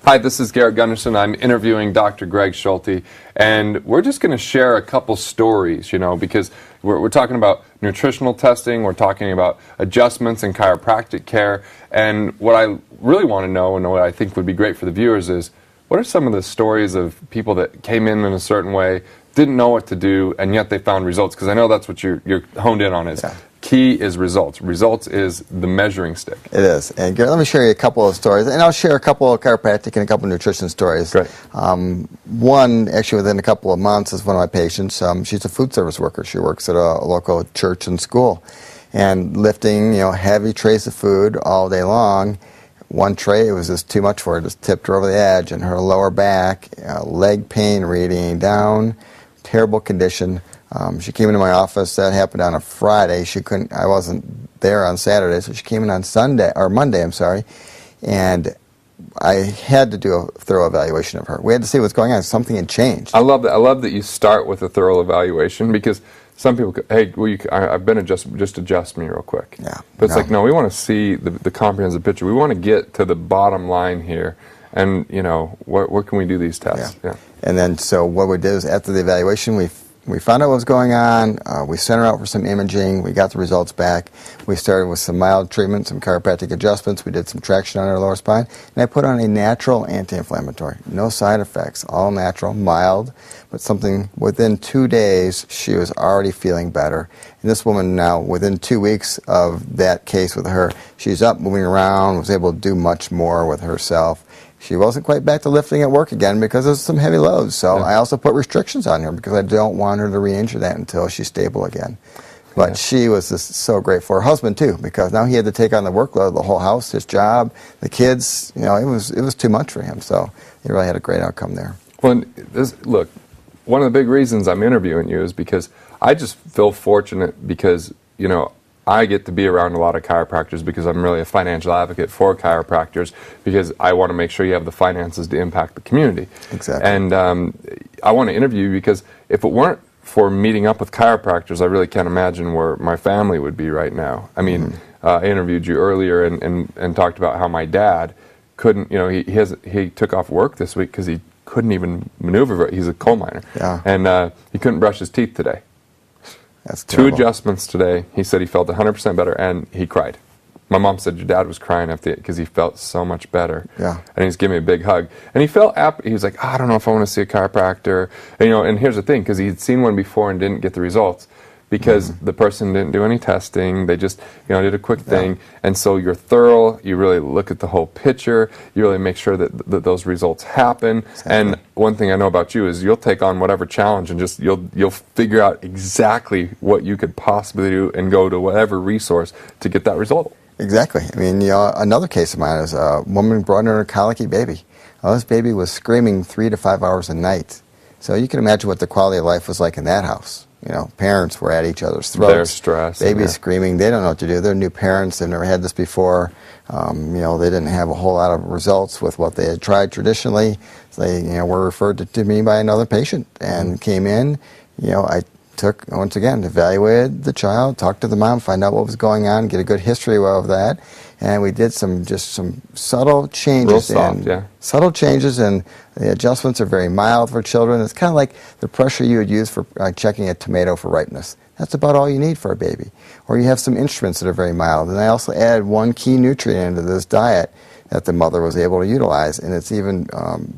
Hi, this is Garrett Gunderson. I'm interviewing Dr. Greg Schulte, and we're just going to share a couple stories, because we're talking about nutritional testing, we're talking about adjustments in chiropractic care, and what I really want to know, and what I think would be great for the viewers is, what are some of the stories of people that came in a certain way, didn't know what to do, and yet they found results? Because I know that's what you're honed in on is. Yeah. Key is results. Results is the measuring stick. It is. And Garrett, let me share you a couple of stories, and I'll share a couple of chiropractic and a couple of nutrition stories. Great. One, actually within a couple of months, is one of my patients. She's a food service worker. She works at a local church and school, and lifting, heavy trays of food all day long. One tray, it was just too much for her. Just tipped her over the edge, and her lower back, leg pain radiating down, terrible condition. She came into my office. That happened on a Friday. I wasn't there on Saturday, so she came in on Monday, and I had to do a thorough evaluation of her. We had to see what's going on. Something had changed. I love that. I love that you start with a thorough evaluation, because some people, hey, I've been adjusted, just adjust me real quick. Yeah. But it's like, no, we want to see the comprehensive picture. We want to get to the bottom line here, and where can we do these tests? Yeah. And then, so what we did is, after the evaluation, we found out what was going on. We sent her out for some imaging. We got the results back. We started with some mild treatment, some chiropractic adjustments. We did some traction on her lower spine. And I put on a natural anti-inflammatory. No side effects, all natural, mild, but something within 2 days, she was already feeling better. And this woman now, within 2 weeks of that case with her, she's up, moving around, was able to do much more with herself. She wasn't quite back to lifting at work again because of some heavy loads. So I also put restrictions on her because I don't want her to re-injure that until she's stable again. But she was just so great for her husband too, because now he had to take on the workload of the whole house, his job, the kids. It was too much for him. So he really had a great outcome there. Well, look, one of the big reasons I'm interviewing you is because I just feel fortunate because, I get to be around a lot of chiropractors because I'm really a financial advocate for chiropractors, because I want to make sure you have the finances to impact the community. Exactly. And I want to interview you because if it weren't for meeting up with chiropractors, I really can't imagine where my family would be right now. I mean, I interviewed you earlier and talked about how my dad couldn't, he took off work this week because he couldn't even maneuver. He's a coal miner. Yeah. And he couldn't brush his teeth today. That's 2 adjustments today. He said he felt 100% better, and he cried. My mom said your dad was crying after it because he felt so much better. Yeah. And he's giving me a big hug. And he felt he was like, I don't know if I want to see a chiropractor. And, and here's the thing, because he'd seen one before and didn't get the results because the person didn't do any testing. They just, did a quick thing. And so you're thorough. You really look at the whole picture. You really make sure that those results happen. Exactly. And one thing I know about you is you'll take on whatever challenge and just you'll figure out exactly what you could possibly do and go to whatever resource to get that result. Exactly. I mean, another case of mine is a woman brought in her colicky baby. Well, this baby was screaming 3 to 5 hours a night. So you can imagine what the quality of life was like in that house. Parents were at each other's throats. They're stressed. Babies screaming. They don't know what to do. They're new parents. They've never had this before. They didn't have a whole lot of results with what they had tried traditionally. So they, were referred to me by another patient and came in. I took, once again, evaluated the child, talked to the mom, find out what was going on, get a good history of that. And we did some subtle changes. Real soft, Subtle changes, and the adjustments are very mild for children. It's kind of like the pressure you would use for checking a tomato for ripeness. That's about all you need for a baby. Or you have some instruments that are very mild. And I also added one key nutrient into this diet that the mother was able to utilize. And it's even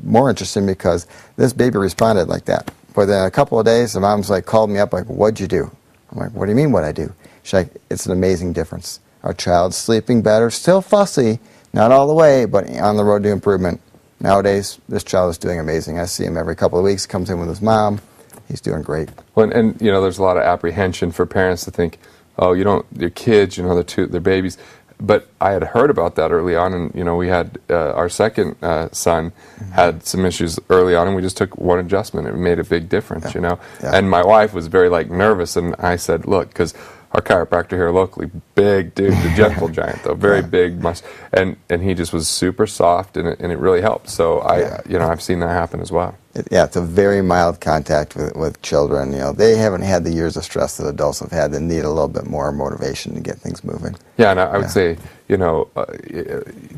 more interesting because this baby responded like that. Within a couple of days, the mom's called me up, what'd you do? I'm like, what do you mean what'd I do? She's like, it's an amazing difference. Our child's sleeping better, still fussy, not all the way, but on the road to improvement. Nowadays, this child is doing amazing. I see him every couple of weeks, comes in with his mom. He's doing great. Well, and there's a lot of apprehension for parents to think, oh, your kids, they're babies. But I had heard about that early on, and we had our second son had some issues early on, and we just took one adjustment. It made a big difference, And my wife was very nervous, and I said, look, because our chiropractor here locally, big dude, the gentle giant though, very big, and he just was super soft, and it really helped. So I've seen that happen as well. Yeah, it's a very mild contact with children. You know, they haven't had the years of stress that adults have had. They need a little bit more motivation to get things moving. Yeah, and I would say, you know,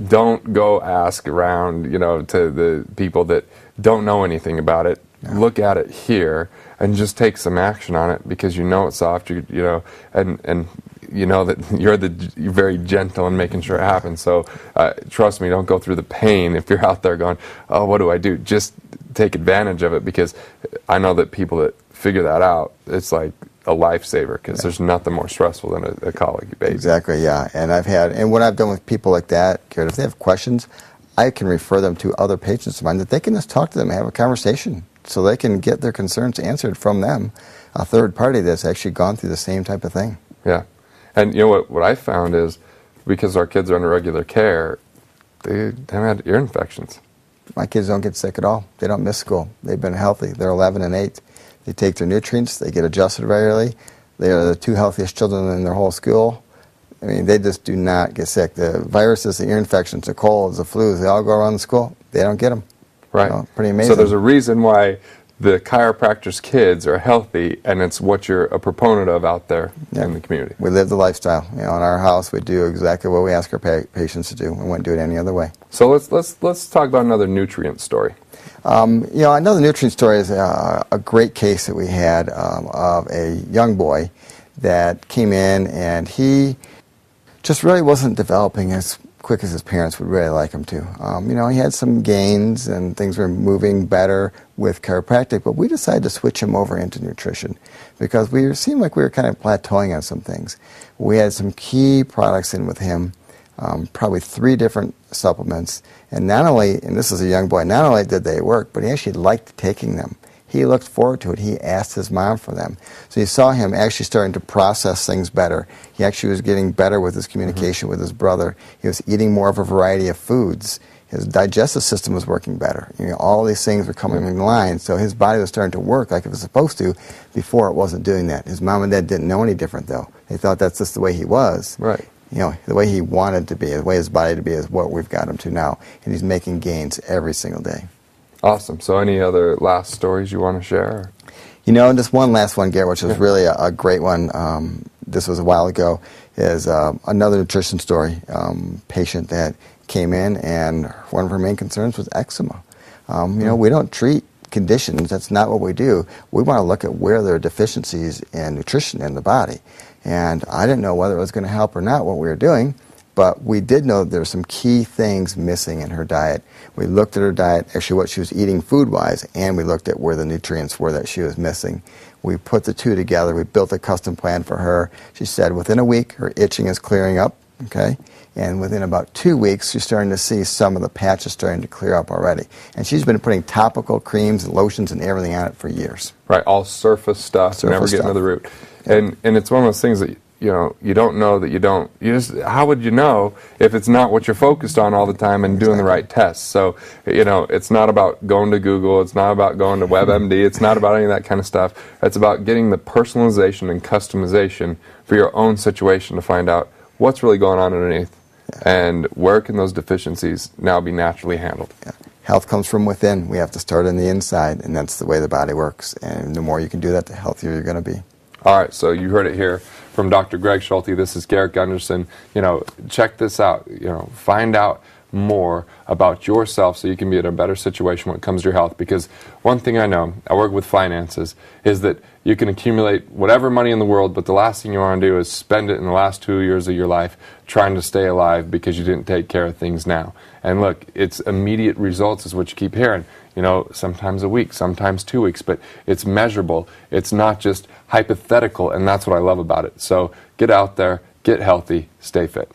don't go ask around, you know, to the people that don't know anything about it. Yeah. Look at it here and just take some action on it, because you know it's soft, you know, and you know that you're very gentle in making sure it happens. So trust me, don't go through the pain if you're out there going, oh, what do I do? Just take advantage of it, because I know that people that figure that out, it's like a lifesaver, because there's nothing more stressful than a colicky baby. Exactly, yeah. And what I've done with people like that, Garrett, if they have questions, I can refer them to other patients of mine that they can just talk to them and have a conversation, so they can get their concerns answered from them, a third party that's actually gone through the same type of thing. Yeah. And you know what I found is, because our kids are under regular care, they haven't had ear infections. My kids don't get sick at all. They don't miss school. They've been healthy. They're 11 and 8. They take their nutrients. They get adjusted regularly. They are the 2 healthiest children in their whole school. I mean, they just do not get sick. The viruses, the ear infections, the colds, the flus, they all go around the school. They don't get them. Right. You know, pretty amazing. So there's a reason why the chiropractor's kids are healthy, and it's what you're a proponent of out there in the community. We live the lifestyle. You know, in our house, we do exactly what we ask our patients to do. We wouldn't do it any other way. So let's talk about another nutrient story. You know, another nutrient story is a great case that we had of a young boy that came in, and he just really wasn't developing as quick as his parents would really like him to. You know, he had some gains and things were moving better with chiropractic, but we decided to switch him over into nutrition, because we seemed like we were kind of plateauing on some things. We had some key products in with him, probably 3 different supplements, and not only, and this is a young boy, not only did they work, but he actually liked taking them. He looked forward to it. He asked his mom for them. So you saw him actually starting to process things better. He actually was getting better with his communication with his brother. He was eating more of a variety of foods. His digestive system was working better. You know, all these things were coming in line, so his body was starting to work like it was supposed to. Before, it wasn't doing that. His mom and dad didn't know any different, though. They thought that's just the way he was. Right. You know, the way he wanted to be, the way his body to be is what we've got him to now. And he's making gains every single day. Awesome. So any other last stories you want to share? You know, just one last one, Garrett, which was really a great one. This was a while ago, is another nutrition story. Patient that came in, and one of her main concerns was eczema. You know, we don't treat conditions. That's not what we do. We want to look at where there are deficiencies in nutrition in the body. And I didn't know whether it was going to help or not what we were doing, but we did know there were some key things missing in her diet. We looked at her diet, actually what she was eating food-wise, and we looked at where the nutrients were that she was missing. We put the 2 together. We built a custom plan for her. She said within a week, her itching is clearing up, okay? And within about 2 weeks, she's starting to see some of the patches starting to clear up already. And she's been putting topical creams and lotions and everything on it for years. Right, all surface stuff, never getting to the root. Yep. And it's one of those things that, you know, you don't know that you don't. You just, how would you know if it's not what you're focused on all the time and doing the right tests? So, you know, it's not about going to Google. It's not about going to WebMD. It's not about any of that kind of stuff. It's about getting the personalization and customization for your own situation to find out what's really going on underneath and where can those deficiencies now be naturally handled. Yeah. Health comes from within. We have to start on the inside, and that's the way the body works. And the more you can do that, the healthier you're going to be. All right, so you heard it here from Dr. Greg Schulte. This is Garrett Gunderson. You know, check this out. You know, find out more about yourself so you can be in a better situation when it comes to your health. Because one thing I know, I work with finances, is that you can accumulate whatever money in the world, but the last thing you want to do is spend it in the last 2 years of your life trying to stay alive because you didn't take care of things now. And look, it's immediate results is what you keep hearing. You know, sometimes a week, sometimes 2 weeks, but it's measurable. It's not just hypothetical, and that's what I love about it. So get out there, get healthy, stay fit.